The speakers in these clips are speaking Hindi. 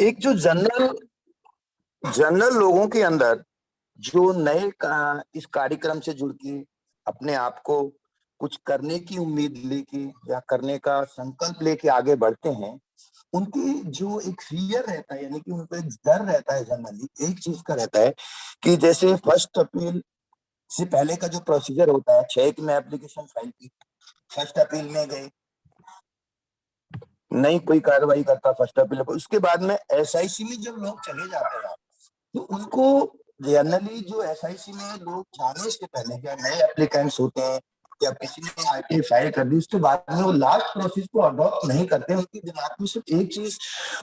एक जो जनरल जनरल लोगों के अंदर जो नए इस कार्यक्रम से जुड़ के अपने आप को कुछ करने की उम्मीद लेके या करने का संकल्प लेके आगे बढ़ते हैं, उनकी जो एक फियर रहता है, यानी कि उनको एक डर रहता है, जनरली एक चीज का रहता है कि जैसे 1 अप्रैल से पहले का जो प्रोसीजर होता है, 6 में एप्लीकेशन फाइल की, 1 अप्रैल में गए, नहीं कोई कार्रवाई करता 1 अप्रैल को, उसके बाद में एसआईसी में जब लोग चले जाते हैं तो उनको जनरली जो एसआईसी में लोग जाने से पहले या नए एप्लीकेंट्स होते हैं या किसी ने आईटी फाइल कर दी, उसके बाद में वो लास्ट प्रोसेस को अडॉप्ट नहीं करते। उनके दिमाग में सिर्फ एक चीज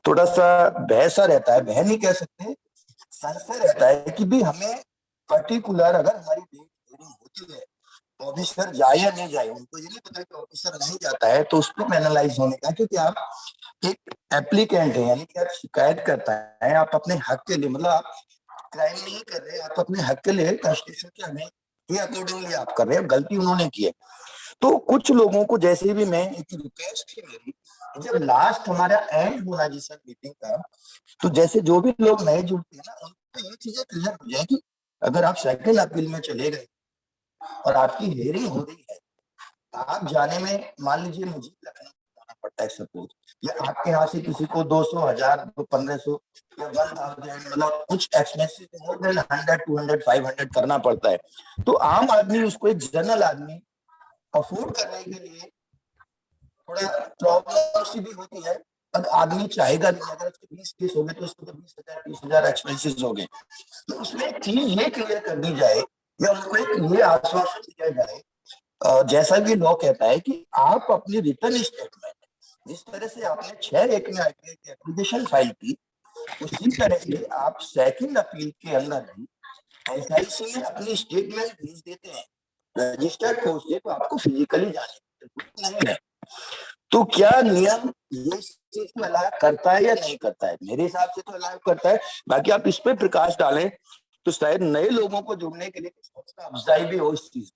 थोड़ा सा भय सा रहता है, भय नहीं कह सकते, संशय रहता है कि भी हमें पर्टिकुलर अगर हमारी डेट हेयरिंग होती है, ऑफिसर जाए या नहीं जाए, उनको ये नहीं पता कि ऑफिसर नहीं जाता है तो उसको पेनलाइज होने का, क्योंकि आप एक एप्लीकेंट है, यानी कि आप शिकायत करता है, आप अपने हक के लिए, मतलब आप क्राइम नहीं कर रहे, आप अपने हक के लिए कॉन्स्टिट्यूशन के हमें ये अकॉर्डिंगली आप कर रहे हैं, गलती उन्होंने की है। तो कुछ लोगों को, जैसे भी मैं एक रिक्वेस्ट थी मेरी, जब लास्ट हमारा एंड होना जी सर मीटिंग का, तो जैसे जो भी लोग नए जुड़ते हैं ना, उनको ये चीजें क्लियर हो जाए कि अगर आप 2 अपील में चले गए और आपकी हेयरिंग हो रही है, आप जाने में मान लीजिए मुझे लखनऊ जाना पड़ता है सपोज, या आपके यहाँ से किसी को 200, 1000, 1500 या 1000, मतलब कुछ एक्सपेंसिव मोर देन 100, 200, 500 करना पड़ता है, तो आम आदमी उसको, एक जनरल आदमी अफोर्ड करने के लिए थोड़ा प्रॉब्लम सी भी होती है। अब आदमी चाहेगा नहीं, अगर उसके 20 केस हो गए तो उसको तो 20,000, 30,000 एक्सपेंसिस हो गए, तो उसमें एक चीज ये क्लियर कर दी जाए या उनको एक ये आश्वासन दिया जाए, जैसा कि लॉ कहता है कि आप अपनी रिटर्न स्टेटमेंट जिस तरह से आपने 6 में एप्लीकेशन फाइल की, उसी तरह से आप 2 अपील के अंदर भी एसआईसी में अपनी स्टेटमेंट भेज देते हैं रजिस्टर्ड पोस्ट से, तो आपको फिजिकली जाने की जरूरत नहीं है। तो क्या नियम ये चीज को अलाउ करता है या नहीं करता है? मेरे हिसाब से तो अलाउ करता है, बाकी आप इस पे प्रकाश डालें तो शायद नए लोगों को जुड़ने के लिए कुछ हौसला अफजाई भी हो इस चीज।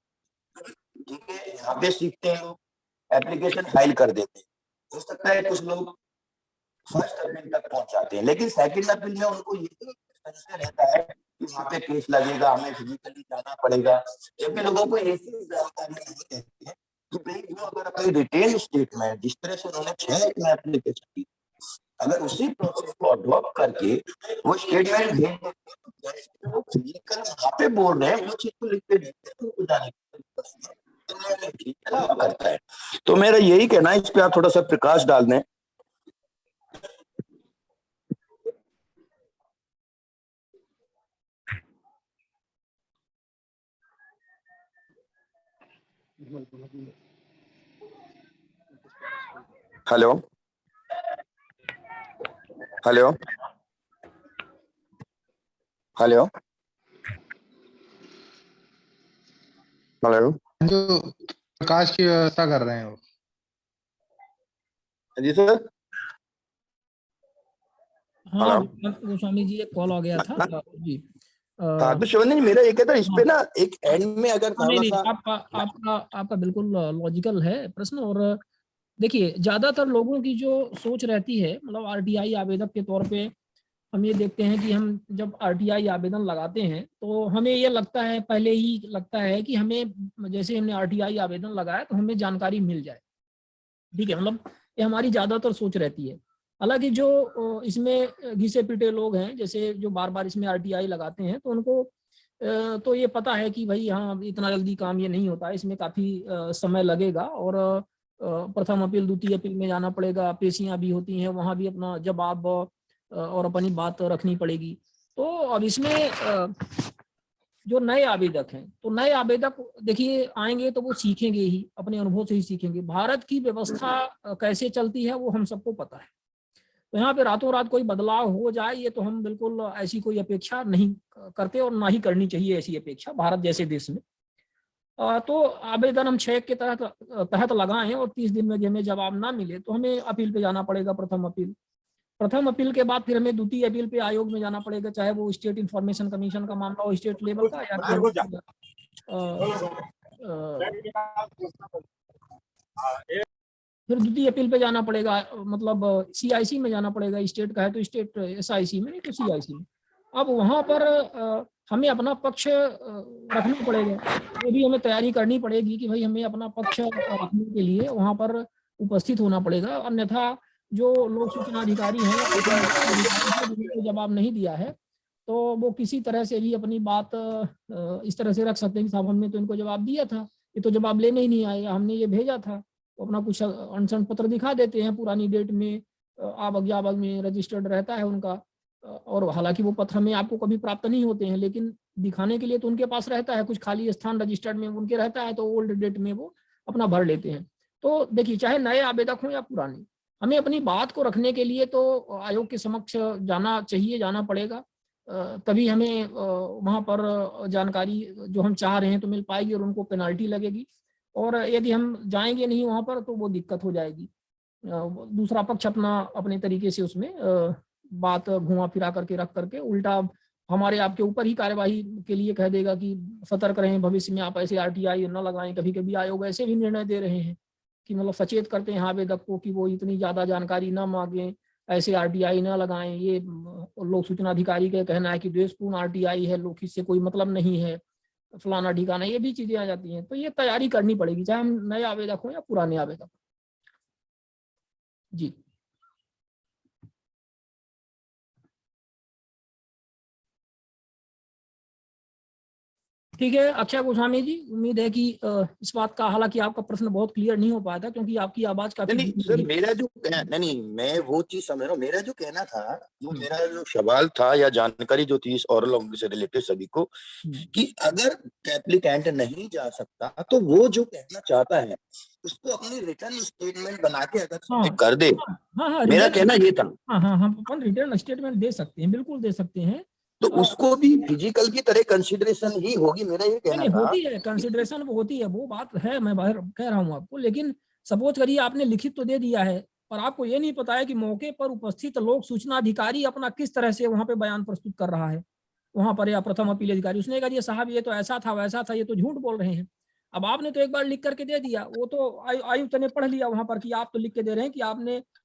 ठीक है, यहाँ पे सीखते हैं लोग, एप्लीकेशन फाइल कर देते हैं, हो सकता है कुछ लोग 1 अपील तक पहुंच जाते हैं, लेकिन 2 अपील में उनको ये संशय रहता है कि वहाँ पे केस लगेगा, हमें फिजिकली जाना पड़ेगा, जबकि लोगों को ऐसी जानकारी नहीं रहती है कि भाई वो अगर अपनी रिटेल स्टेटमेंट जिस तरह से उन्होंने 6 में एप्लीकेशन की, अगर उसी प्रोसेस को अडॉप्ट करके वो स्टेटमेंट भेज देते हैं, तो जैसे वो फिजिकल वहाँ पे बोल रहे हैं वो चीज को लिख के देते हैं, तो उनको जाने की करता है। तो मेरा यही कहना है, इस पे आप थोड़ा सा प्रकाश डाल दें। हेलो हेलो हेलो हेलो, जो प्रकाश की व्यवस्था कर रहे हैं वो। जी सर। हाँ गोस्वामी जी, एक कॉल आ गया था जी। हाँ तो शिवानंद जी, मेरा ये कहता है इस पे ना एक एंड में अगर नहीं थोड़ा नहीं, सा आपका बिल्कुल लॉजिकल है प्रश्न। और देखिए, ज्यादातर लोगों की जो सोच रहती है, मतलब आरटीआई आवेदक के तौर पे हम ये देखते हैं कि हम जब आरटीआई आवेदन लगाते हैं तो हमें ये लगता है, पहले ही लगता है कि हमें, जैसे हमने आरटीआई आवेदन लगाया तो हमें जानकारी मिल जाए। ठीक है, मतलब ये हमारी ज्यादातर सोच रहती है। हालांकि जो इसमें घिसे पिटे लोग हैं, जैसे जो बार बार इसमें आरटीआई लगाते हैं, तो उनको तो ये पता है कि भाई हाँ, इतना जल्दी काम ये नहीं होता है, इसमें काफ़ी समय लगेगा और प्रथम अपील, द्वितीय अपील में जाना पड़ेगा, पेशियां भी होती हैं, वहाँ भी अपना जवाब और अपनी बात रखनी पड़ेगी। तो अब इसमें जो नए आवेदक हैं, तो नए आवेदक देखिए आएंगे तो वो सीखेंगे ही, अपने अनुभव से ही सीखेंगे। भारत की व्यवस्था कैसे चलती है वो हम सबको पता है। तो यहाँ पे रातों रात कोई बदलाव हो जाए, ये तो हम बिल्कुल ऐसी कोई अपेक्षा नहीं करते और ना ही करनी चाहिए ऐसी अपेक्षा भारत जैसे देश में। तो आवेदन हम 6 के तहत लगाएं और 30 दिन में हमें जवाब ना मिले तो हमें अपील पे जाना पड़ेगा, प्रथम अपील। प्रथम अपील के बाद फिर हमें द्वितीय अपील पे आयोग में जाना पड़ेगा, चाहे वो स्टेट इंफॉर्मेशन कमीशन का मामला हो, स्टेट लेवल का, या फिर द्वितीय अपील पे जाना पड़ेगा, मतलब CIC में जाना पड़ेगा, स्टेट का है तो स्टेट SIC में, नहीं तो CIC में। अब वहाँ पर हमें अपना पक्ष रखना पड़ेगा, ये भी हमें तैयारी करनी पड़ेगी कि भाई हमें अपना पक्ष रखने के लिए वहाँ पर उपस्थित होना पड़ेगा, अन्यथा जो लोक सूचना अधिकारी हैं, जिनको जवाब नहीं दिया है, तो वो किसी तरह से भी अपनी बात इस तरह से रख सकते हैं कि साहब हमने तो इनको जवाब दिया था, ये तो जवाब लेने ही नहीं आए, हमने ये भेजा था। तो अपना कुछ अनशन पत्र दिखा देते हैं, पुरानी डेट में आवक जावक में रजिस्टर्ड रहता है उनका, और हालांकि वो पत्र हमें आपको कभी प्राप्त नहीं होते हैं, लेकिन दिखाने के लिए तो उनके पास रहता है, कुछ खाली स्थान रजिस्टर्ड में उनके रहता है, तो ओल्ड डेट में वो अपना भर लेते हैं। तो देखिए, चाहे नए आवेदक हों या पुराने, हमें अपनी बात को रखने के लिए तो आयोग के समक्ष जाना चाहिए, जाना पड़ेगा, तभी हमें वहाँ पर जानकारी जो हम चाह रहे हैं तो मिल पाएगी और उनको पेनाल्टी लगेगी, और यदि हम जाएंगे नहीं वहाँ पर तो वो दिक्कत हो जाएगी। दूसरा पक्ष अपना अपने तरीके से उसमें बात घुमा फिरा करके रख करके उल्टा हमारे आपके ऊपर ही कार्यवाही के लिए कह देगा कि सतर्क रहें, भविष्य में आप ऐसे RTI न लगाएं। कभी कभी आयोग ऐसे भी निर्णय दे रहे हैं कि मतलब सचेत करते हैं आवेदक को कि वो इतनी ज़्यादा जानकारी ना मांगें, ऐसे RTI ना लगाएं। ये लोक सूचना अधिकारी का कहना है कि द्वेषपूर्ण RTI है, लोक हित से कोई मतलब नहीं है, फलाना ठिकाना, ये भी चीजें आ जाती हैं। तो ये तैयारी करनी पड़ेगी, चाहे हम नए आवेदक हो या पुराने आवेदक। जी ठीक है अक्षय गोस्वामी जी, उम्मीद है कि इस बात का, हालांकि आपका प्रश्न बहुत क्लियर नहीं हो पाया था क्योंकि आपकी आवाज काफी नहीं सर, मेरा जो नहीं, मैं वो चीज समझ रहा हूँ। मेरा जो कहना था, वो मेरा जो सवाल था या जानकारी जो थी इस ऑरल से रिलेटेड सभी को, कि अगर एप्लीकेंट नहीं जा सकता तो वो जो कहना चाहता है उसको अपनी रिटर्न स्टेटमेंट बना के अगर सबमिट कर दे। हाँ, मेरा कहना ये था। हाँ, हम अपन रिटर्न स्टेटमेंट दे सकते हैं, बिल्कुल दे सकते हैं। तो उसको भी फिजिकल की तरह कंसीडरेशन ही होगी, मेरा ये कहना था। होती है कंसिडरेशन, वो होती है, वो बात है, मैं बाहर कह रहा हूँ आपको। लेकिन सपोज करिए आपने लिखित तो दे दिया है, पर आपको ये नहीं पता है कि मौके पर उपस्थित लोक सूचना अधिकारी अपना किस तरह से वहाँ पे बयान प्रस्तुत कर रहा है। वहाँ पर या प्रथम अपील अधिकारी उसने कहा दिया साहब ये तो ऐसा था वैसा था, ये तो झूठ बोल रहे हैं। अब आपने तो एक बार लिख करके दे दिया, वो तो आयुक्त ने पढ़ लिया वहाँ पर कि आप तो लिख के दे रहे हैं कि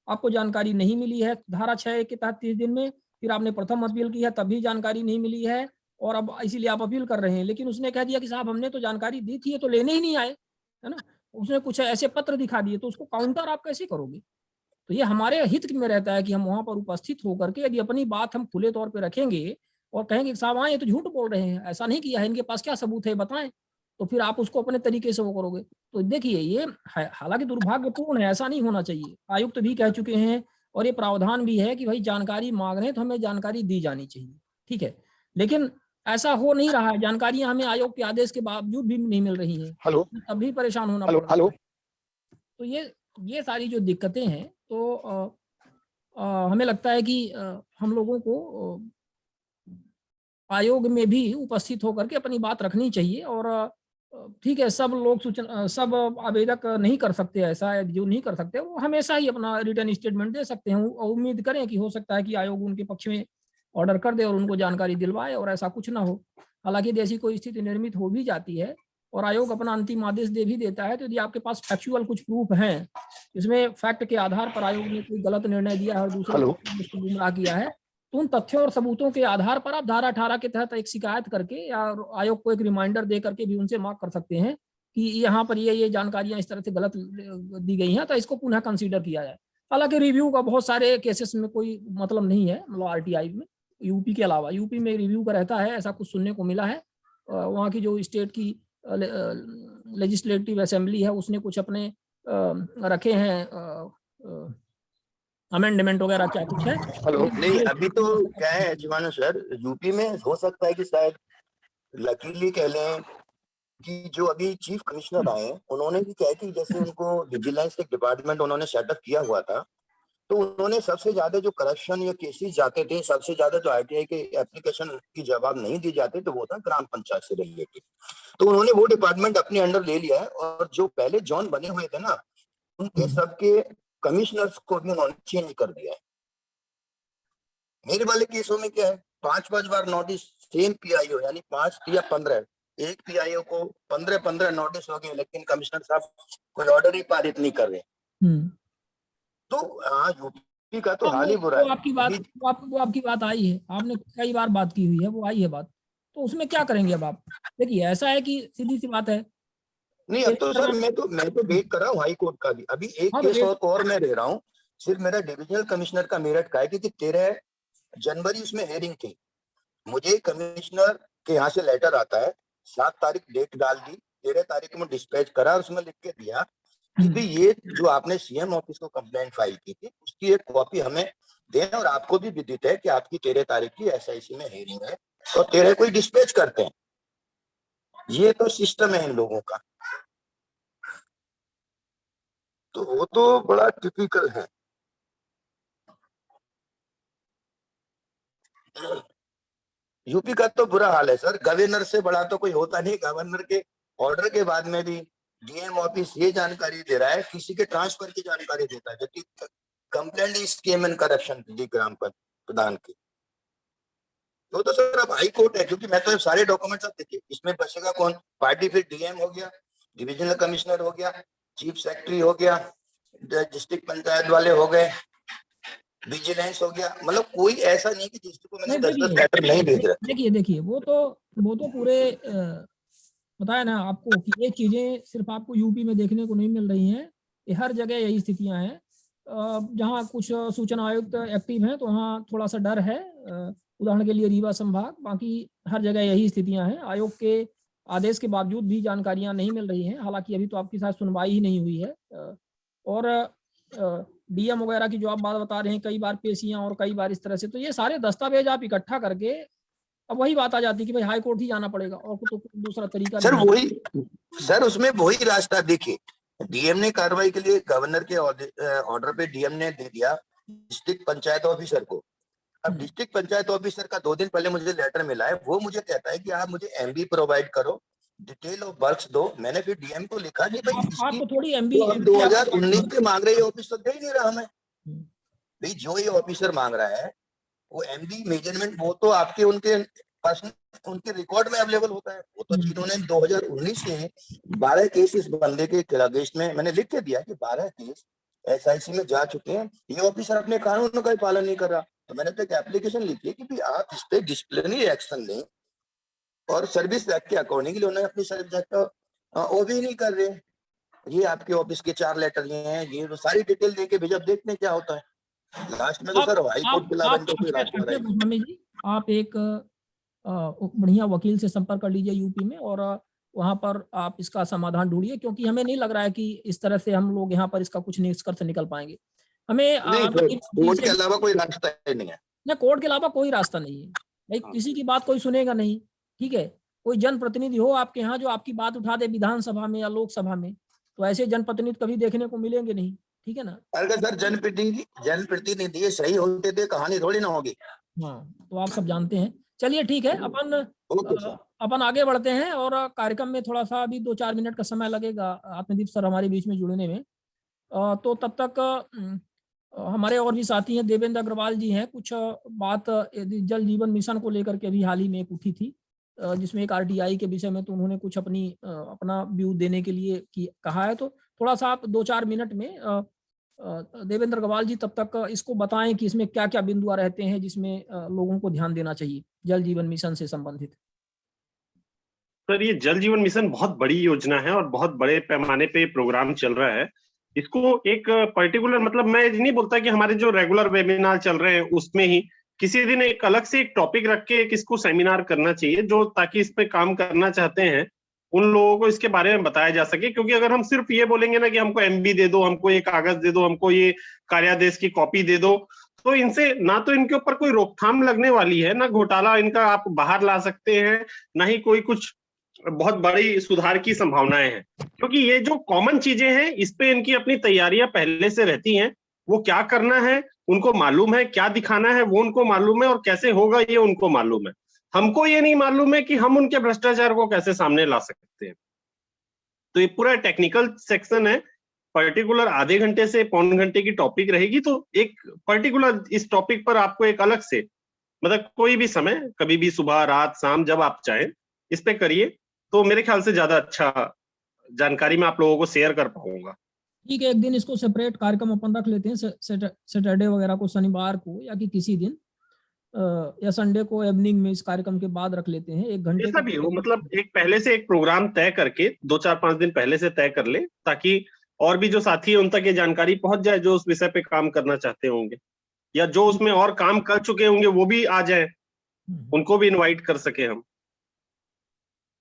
आपको जानकारी नहीं मिली है धारा 6 के तहत 30 दिन में, फिर आपने प्रथम अपील की है तभी जानकारी नहीं मिली है और अब इसीलिए आप अपील कर रहे हैं। लेकिन उसने कह दिया कि साहब हमने तो जानकारी दी थी, ये तो लेने ही नहीं आए, है ना। उसने कुछ ऐसे पत्र दिखा दिए, तो उसको काउंटर आप कैसे करोगे। तो ये हमारे हित में रहता है कि हम वहां पर उपस्थित होकर के यदि अपनी बात हम खुले तौर पर रखेंगे और कहेंगे कि साहब हाँ ये तो झूठ बोल रहे हैं, ऐसा नहीं किया है, इनके पास क्या सबूत है बताएं, तो फिर आप उसको अपने तरीके से वो करोगे। तो देखिए ये हालांकि दुर्भाग्यपूर्ण है, ऐसा नहीं होना चाहिए। आयुक्त भी कह चुके हैं और ये प्रावधान भी है कि भाई जानकारी मांग रहे हैं तो हमें जानकारी दी जानी चाहिए, ठीक है। लेकिन ऐसा हो नहीं रहा है, जानकारियां हमें आयोग के आदेश के बावजूद भी नहीं मिल रही हैं, हेलो, तभी परेशान होना पड़ रहा है। तो ये सारी जो दिक्कतें हैं, तो हमें लगता है कि हम लोगों को आयोग में भी उपस्थित होकर के अपनी बात रखनी चाहिए। और ठीक है, सब लोग सब आवेदक नहीं कर सकते ऐसा, जो नहीं कर सकते वो हमेशा ही अपना रिटर्न स्टेटमेंट दे सकते हैं। उम्मीद करें कि हो सकता है कि आयोग उनके पक्ष में ऑर्डर कर दे और उनको जानकारी दिलवाए और ऐसा कुछ ना हो। हालांकि जैसी कोई स्थिति निर्मित हो भी जाती है और आयोग अपना अंतिम आदेश दे भी देता है, तो यदि आपके पास फैक्चुअल कुछ प्रूफ हैं, इसमें फैक्ट के आधार पर आयोग ने कोई गलत निर्णय दिया है और दूसरे उसको गुमराह किया है, तो उन तथ्यों और सबूतों के आधार पर आप धारा 18 के तहत एक शिकायत करके या आयोग को एक रिमाइंडर दे करके भी उनसे मांग कर सकते हैं कि यहाँ पर ये जानकारियां इस तरह से गलत दी गई हैं, तो इसको पुनः कंसीडर किया जाए। हालांकि रिव्यू का बहुत सारे केसेस में कोई मतलब नहीं है, मतलब RTI में, यूपी के अलावा, यूपी में रिव्यू का रहता है, ऐसा कुछ सुनने को मिला है। वहाँ की जो स्टेट की लेजिस्लेटिव असेंबली है उसने कुछ अपने रखे हैं अमेंडमेंट वगैरह, क्या कुछ है। नहीं अभी तो क्या है जीवानंद सर, यूपी में हो सकता है कि शायद लकीली कह लें कि जो अभी चीफ कमिश्नर आए उन्होंने भी क्या है कि जैसे उनको विजिलेंस के डिपार्टमेंट उन्होंने सेटअप किया हुआ था, तो उन्होंने सबसे ज्यादा जो करप्शन या केसेस जाते थे, सबसे ज्यादा जो RTI के एप्लीकेशन की जवाब नहीं दी जाते, तो वो था ग्राम पंचायत से रिलेटेड। तो उन्होंने वो डिपार्टमेंट अपने अंडर ले लिया है और जो पहले जोन बने हुए थे ना, उनके सबके कमिश्नर्स को भी उन्होंने चेंज कर दिया है। मेरे वाले केसों में क्या है, 5 बार नोटिस सेम PIO, यानी 5 या 15, एक PIO को 15 नोटिस हो गए, लेकिन कमिश्नर साहब कोई ऑर्डर ही पारित नहीं कर रहे। हम्म। तो यूपी का तो हाँ, हाल ही बुरा वो है आपकी बात, अभी। वो आपकी बात आई है, आपने कई बार बात की हुई है, वो आई है बात, तो उसमें क्या करेंगे अब आप? देखिए ऐसा है कि सीधी सी बात है, नहीं, अब तो सर तेलंगाना मैं तो वेट कर रहा हूँ हाई कोर्ट का भी। अभी एक हाँ तो केस वेट, और मैं ले रहा हूँ, सिर्फ मेरा डिविजनल कमिश्नर का मेरठ का है, क्योंकि 13 जनवरी उसमें हेयरिंग थी। मुझे कमिश्नर के यहाँ से लेटर आता है, 7 तारीख डेट डाल दी, 13 तारीख को मैं डिस्पैच करा और उसमें लिख के दिया कि भाई ये जो आपने सीएम ऑफिस को कंप्लेंट फाइल की थी उसकी एक कॉपी हमें दें, और आपको भी विदित है कि आपकी 13 तारीख की एसआईसी में हेयरिंग है और 13 को ही डिस्पैच करते हैं। ये तो सिस्टम है इन लोगों का, तो वो तो बड़ा टिपिकल है। यूपी का तो बुरा हाल है सर, गवर्नर से बड़ा तो कोई होता नहीं। गवर्नर के ऑर्डर के बाद में भी डीएम ऑफिस ये जानकारी दे रहा है, किसी के ट्रांसफर की जानकारी देता है, जबकि कंप्लेंट स्कीम एंड करप्शन दी ग्राम प्रधान की। तो सर अब हाई कोर्ट है, क्योंकि मैं तो सारे डॉक्यूमेंट्स अब देखिए, इसमें बचेगा कौन? पार्टी फिर डीएम हो गया, डिविजनल कमिश्नर हो गया, चीफ सेक्रेटरी हो गया, डिस्ट्रिक्ट पंचायत वाले हो गए, विजिलेंस हो गया। मतलब कोई ऐसा नहीं कि जिसको मैंने नहीं 10-10 देखिए, लेटर नहीं भेज रखे। देखिए वो तो पूरे बताया ना आपको कि ये चीजें सिर्फ आपको यूपी में देखने को नहीं मिल रही हैं, ये हर जगह यही स्थितियां हैं। जहाँ कुछ सूचना आयुक्त एक्टिव हैं तो वहाँ थोड़ा सा डर है, उदाहरण के लिए रीवा संभाग, बाकी हर जगह यही स्थितियां हैं। आयोग के आदेश के बावजूद भी जानकारियां नहीं मिल रही हैं, हालांकि अभी तो आपके साथ सुनवाई ही नहीं हुई है। और डीएम वगैरह की जो आप बात बता रहे हैं, कई बार पेशियां और कई बार इस तरह से, तो ये सारे दस्तावेज आप इकट्ठा करके, अब वही बात आ जाती है कि भाई हाई कोर्ट ही जाना पड़ेगा, और तो कोई दूसरा तरीका सर नहीं है। वही, सर उसमें वही रास्ता देखिए, डीएम ने कार्रवाई के लिए गवर्नर के ऑर्डर पे डीएम ने दे दिया डिस्ट्रिक्ट पंचायत ऑफिसर को। अब डिस्ट्रिक्ट पंचायत ऑफिसर का 2 दिन पहले मुझे लेटर मिला है, वो मुझे कहता है कि आप मुझे एमबी प्रोवाइड करो, डिटेल ऑफ वर्क्स दो। मैंने फिर डीएम को लिखा कि भाई इसकी आपको थोड़ी जो हम 2019 एमबी के मांग रहे हैं ऑफिस तो दे ही नहीं रहा हमें। भाई जो ये ऑफिसर मांग रहा है वो एमबी मेजरमेंट, वो तो आपके उनके पर्सनल उनके रिकॉर्ड में अवेलेबल होता है। वो तो जिन्होंने 2019 से 12 केस इस बंदे के अगेंस्ट में मैंने लिख के दिया कि 12 केस एसआईसी में जा चुके हैं, ये ऑफिसर अपने कानूनों का पालन नहीं कर रहा। तो मैंने तो एक एप्लीकेशन लिखी है कि भाई आप इस पे डिसिप्लिनरी एक्शन लें, और सर्विस एक्ट के अकॉर्डिंगली उन्होंने अपनी सर्विस एक्ट वो भी नहीं कर रहे। ये आपके ऑफिस के 4 लेटर ये हैं, ये तो सारी डिटेल दे के भेजा, देखते क्या होता है। लास्ट में तो सर हाई कोर्ट के अलावा इनको कोई रास्ता अक्षय नहीं। गोस्वामी जी, आप एक बढ़िया वकील से संपर्क कर लीजिए यूपी में, और वहां पर आप इसका समाधान ढूंढिए, क्योंकि हमें नहीं लग रहा है कि इस तरह से हम लोग यहाँ पर इसका कुछ निष्कर्ष निकल पाएंगे। हमें नहीं, कोर्ट के अलावा कोई रास्ता ही नहीं है। ना, कोर्ट के अलावा कोई रास्ता नहीं है भाई, किसी की बात कोई सुनेगा नहीं। ठीक है, कोई जनप्रतिनिधि हो आपके यहाँ जो आपकी बात उठा दे विधानसभा में या लोकसभा में, तो ऐसे जनप्रतिनिधि कभी देखने को मिलेंगे नहीं। ठीक है ना? अगर सर जनप्रतिनिधि सही होते थे कहानी थोड़ी ना होगी। हाँ, तो आप सब जानते हैं। चलिए ठीक है, ओके सर। अपन आगे बढ़ते हैं, और कार्यक्रम में थोड़ा सा अभी 2-4 मिनट का समय लगेगा आत्मदीप सर हमारे बीच में जुड़ने में। तो तब तक हमारे और भी साथी हैं, देवेंद्र अग्रवाल जी हैं, कुछ बात जल जीवन मिशन को लेकर के अभी हाल ही में एक उठी थी, जिसमें एक आरटीआई के विषय में, तो उन्होंने कुछ अपना व्यू देने के लिए कहा है। तो थोड़ा सा आप 2-4 मिनट में देवेंद्र अग्रवाल जी तब तक इसको बताएं कि इसमें क्या क्या बिंदु रहते हैं जिसमें लोगों को ध्यान देना चाहिए जल जीवन मिशन से संबंधित। सर ये जल जीवन मिशन बहुत बड़ी योजना है और बहुत बड़े पैमाने पे प्रोग्राम चल रहा है। इसको एक पर्टिकुलर, मतलब मैं ये नहीं बोलता कि हमारे जो रेगुलर वेबिनार चल रहे हैं उसमें ही किसी दिन एक अलग से एक टॉपिक रख के एक इसको सेमिनार करना चाहिए, जो ताकि इस पे काम करना चाहते हैं उन लोगों को इसके बारे में बताया जा सके। क्योंकि अगर हम सिर्फ ये बोलेंगे ना कि हमको एमबी दे दो, हमको ये कागज दे दो, हमको ये कार्यादेश की कॉपी दे दो, तो इनसे ना तो इनके ऊपर कोई रोकथाम लगने वाली है, ना घोटाला इनका आप बाहर ला सकते हैं, ना ही कोई कुछ बहुत बड़ी सुधार की संभावनाएं हैं। क्योंकि ये जो कॉमन चीजें हैं इस पे इनकी अपनी तैयारियां पहले से रहती हैं। वो क्या करना है उनको मालूम है, क्या दिखाना है वो उनको मालूम है, और कैसे होगा ये उनको मालूम है। हमको ये नहीं मालूम है कि हम उनके भ्रष्टाचार को कैसे सामने ला सकते हैं। तो ये पूरा टेक्निकल सेक्शन है, पर्टिकुलर आधे घंटे से पौन घंटे की टॉपिक रहेगी। तो एक पर्टिकुलर इस टॉपिक पर आपको एक अलग से, मतलब कोई भी समय, कभी भी सुबह रात शाम जब आप चाहें इस पे करिए, तो मेरे ख्याल से ज्यादा अच्छा जानकारी मैं आप लोगों को शेयर कर पाऊंगा। ठीक है, एक दिन इसको सेपरेट कार्यक्रम अपन रख लेते हैं, सैटरडे वगैरह को, शनिवार को, या कि किसी दिन या संडे को इवनिंग में इस कार्यक्रम के बाद रख लेते हैं, 1 घंटे जैसा का भी हो, कार्यक्रम। मतलब एक पहले से एक प्रोग्राम तय करके 2-4-5 दिन पहले से तय कर ले, ताकि और भी जो साथी है उन तक ये जानकारी पहुंच जाए जो उस विषय पे काम करना चाहते होंगे, या जो उसमें और काम कर चुके होंगे वो भी आ जाए, उनको भी इनवाइट कर सके हम।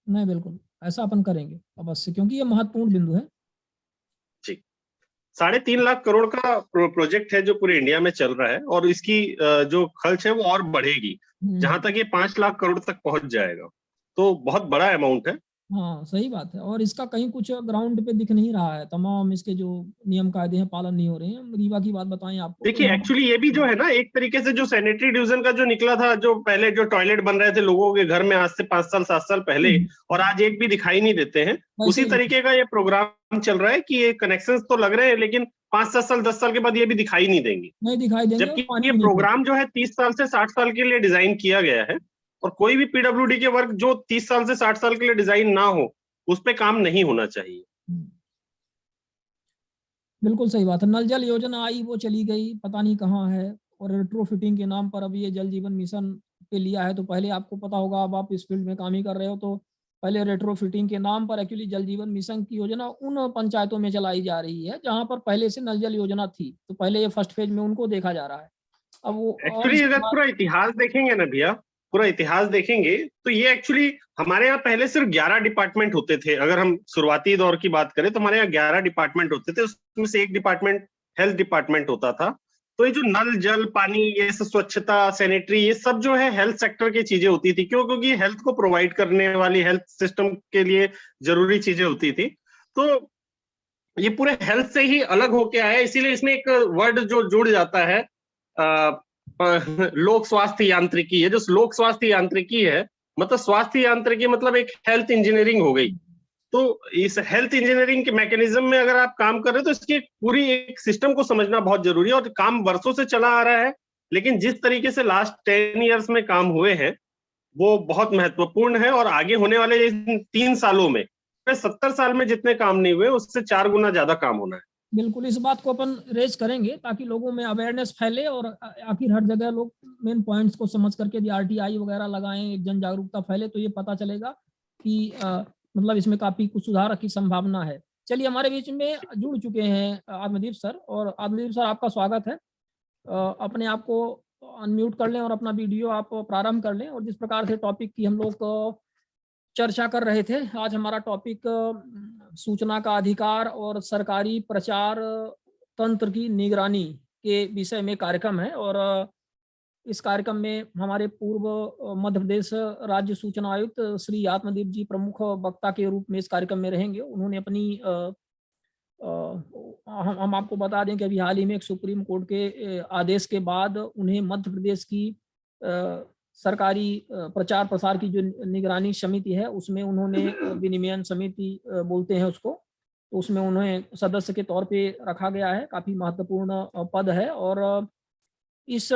नहीं, बिल्कुल ऐसा अपन करेंगे अवश्य, क्योंकि ये महत्वपूर्ण बिंदु है। जी, 3.5 लाख करोड़ का प्रोजेक्ट है जो पूरे इंडिया में चल रहा है, और इसकी जो खर्च है वो और बढ़ेगी, जहां तक ये 5 लाख करोड़ तक पहुंच जाएगा, तो बहुत बड़ा अमाउंट है। हाँ, सही बात है। और इसका कहीं कुछ ग्राउंड पे दिख नहीं रहा है, तमाम इसके जो नियम कायदे हैं पालन नहीं हो रहे हैं। रीवा की बात बताएं आपको, तो देखिए, यहाँ एक्चुअली ये भी जो है ना, एक तरीके से जो सैनिटरी डिवीजन का जो निकला था, जो पहले जो टॉयलेट बन रहे थे लोगों के घर में आज से 5 साल 7 साल पहले, और आज एक भी दिखाई नहीं देते हैं, वैसे उसी ही तरीके का ये प्रोग्राम चल रहा है कि ये कनेक्शंस तो लग रहे हैं, लेकिन 5-7 साल 10 साल के बाद ये भी दिखाई नहीं देंगे। नहीं दिखाई देंगे, और जबकि पानी ये भी नहीं प्रोग्राम जो है 30 साल से 60 साल के लिए डिजाइन किया गया है, और कोई भी पीडब्ल्यूडी के वर्क जो 30 साल से 60 साल के लिए डिजाइन ना हो, उस पे काम नहीं होना चाहिए। बिल्कुल सही बात है। नल जल योजना आई, वो चली गई, पता नहीं कहाँ है। और रेट्रोफिटिंग के नाम पर अब ये जल जीवन मिशन पे लिया है, तो पहले आपको पता होगा, अब आप इस फील्ड में काम ही कर रहे हो, तो पहले रेट्रोफिटिंग के नाम पर एक्चुअली जल जीवन मिशन की योजना उन पंचायतों में चलाई जा रही है जहां पर पहले से नल जल योजना थी, तो पहले ये फर्स्ट फेज में उनको देखा जा रहा है। अब वो और एक्चुअली अगर पूरा इतिहास देखेंगे ना भैया, पूरा इतिहास देखेंगे, तो ये एक्चुअली हमारे यहाँ पहले सिर्फ 11 डिपार्टमेंट होते थे। अगर हम शुरुआती दौर की बात करें तो हमारे यहाँ 11 डिपार्टमेंट होते थे, उसमें से एक डिपार्टमेंट हेल्थ डिपार्टमेंट होता था। तो ये जो नल जल पानी, ये सब स्वच्छता, सैनिटरी, ये सब जो है हेल्थ सेक्टर की चीजें होती थी। क्यों? क्योंकि हेल्थ को प्रोवाइड करने वाली, हेल्थ सिस्टम के लिए जरूरी चीजें होती थी। तो ये पूरे हेल्थ से ही अलग होके आया, इसीलिए इसमें एक वर्ड जो जुड़ जाता है, लोक स्वास्थ्य यांत्रिकी। है जो लोक स्वास्थ्य यांत्रिकी है, मतलब स्वास्थ्य यांत्रिकी मतलब एक हेल्थ इंजीनियरिंग हो गई। तो इस हेल्थ इंजीनियरिंग के मैकेनिज्म में अगर आप काम कर रहे हो, तो इसकी पूरी एक सिस्टम को समझना बहुत जरूरी है। और काम वर्षों से चला आ रहा है, लेकिन जिस तरीके से लास्ट 10 ईयर्स में काम हुए हैं वो बहुत महत्वपूर्ण है। और आगे होने वाले 3 सालों में, 70 साल में जितने काम नहीं हुए उससे 4 गुना ज्यादा काम होना है। बिल्कुल, इस बात को अपन रेज करेंगे ताकि लोगों में अवेयरनेस फैले, और आखिर हर जगह लोग मेन पॉइंट्स को समझ करके यदि आरटीआई वगैरह लगाएं, एक जन जागरूकता फैले, तो ये पता चलेगा कि मतलब इसमें काफी कुछ सुधार की संभावना है। चलिए, हमारे बीच में जुड़ चुके हैं आत्मदीप सर, और आत्मदीप सर आपका स्वागत है। अपने आप को अनम्यूट कर लें और अपना वीडियो आप प्रारंभ कर लें। और जिस प्रकार से टॉपिक की हम लोग चर्चा कर रहे थे, आज हमारा टॉपिक सूचना का अधिकार और सरकारी प्रचार तंत्र की निगरानी के विषय में कार्यक्रम है। और इस कार्यक्रम में हमारे पूर्व मध्य प्रदेश राज्य सूचना आयुक्त श्री आत्मदीप जी प्रमुख वक्ता के रूप में इस कार्यक्रम में रहेंगे। उन्होंने अपनी हम आपको बता दें कि अभी हाल ही में एक सुप्रीम कोर्ट के आदेश के बाद उन्हें मध्य प्रदेश की सरकारी प्रचार प्रसार की जो निगरानी समिति है, उसमें उन्होंने विनियमन समिति बोलते हैं उसको, तो उसमें उन्हें सदस्य के तौर पे रखा गया है। काफी महत्वपूर्ण पद है, और इस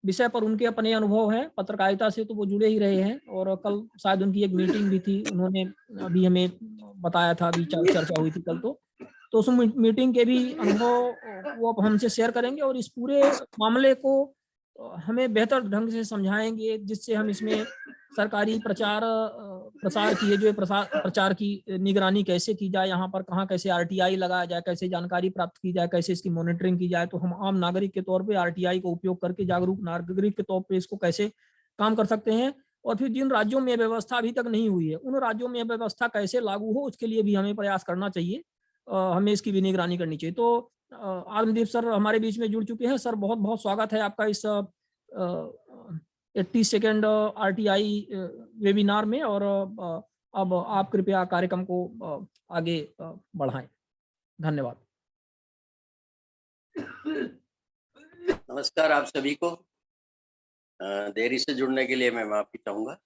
विषय पर उनके अपने अनुभव है। पत्रकारिता से तो वो जुड़े ही रहे हैं, और कल शायद उनकी एक मीटिंग भी थी, उन्होंने अभी हमें बताया था, अभी चर्चा हुई थी कल। तो उस मीटिंग के भी अनुभव वो हमसे शेयर करेंगे, और इस पूरे मामले को हमें बेहतर ढंग से समझाएंगे, जिससे हम इसमें सरकारी प्रचार प्रसार की जो प्रचार की निगरानी कैसे की जाए, यहाँ पर कहाँ कैसे आरटीआई लगाया जाए, कैसे जानकारी प्राप्त की जाए, कैसे इसकी मॉनिटरिंग की जाए, तो हम आम नागरिक के तौर पे आरटीआई का उपयोग करके जागरूक नागरिक के तौर पे इसको कैसे काम कर सकते हैं। और फिर जिन राज्यों में व्यवस्था अभी तक नहीं हुई है, उन राज्यों में व्यवस्था कैसे लागू हो, उसके लिए भी हमें प्रयास करना चाहिए, हमें इसकी भी निगरानी करनी चाहिए। तो आत्मदीप सर हमारे बीच में जुड़ चुके हैं। सर, बहुत बहुत स्वागत है आपका इस 80 सेकेंड आरटीआई वेबिनार में। और अब आप कृपया कार्यक्रम को आगे बढ़ाएं। धन्यवाद। नमस्कार आप सभी को। देरी से जुड़ने के लिए मैं माफी चाहूंगा।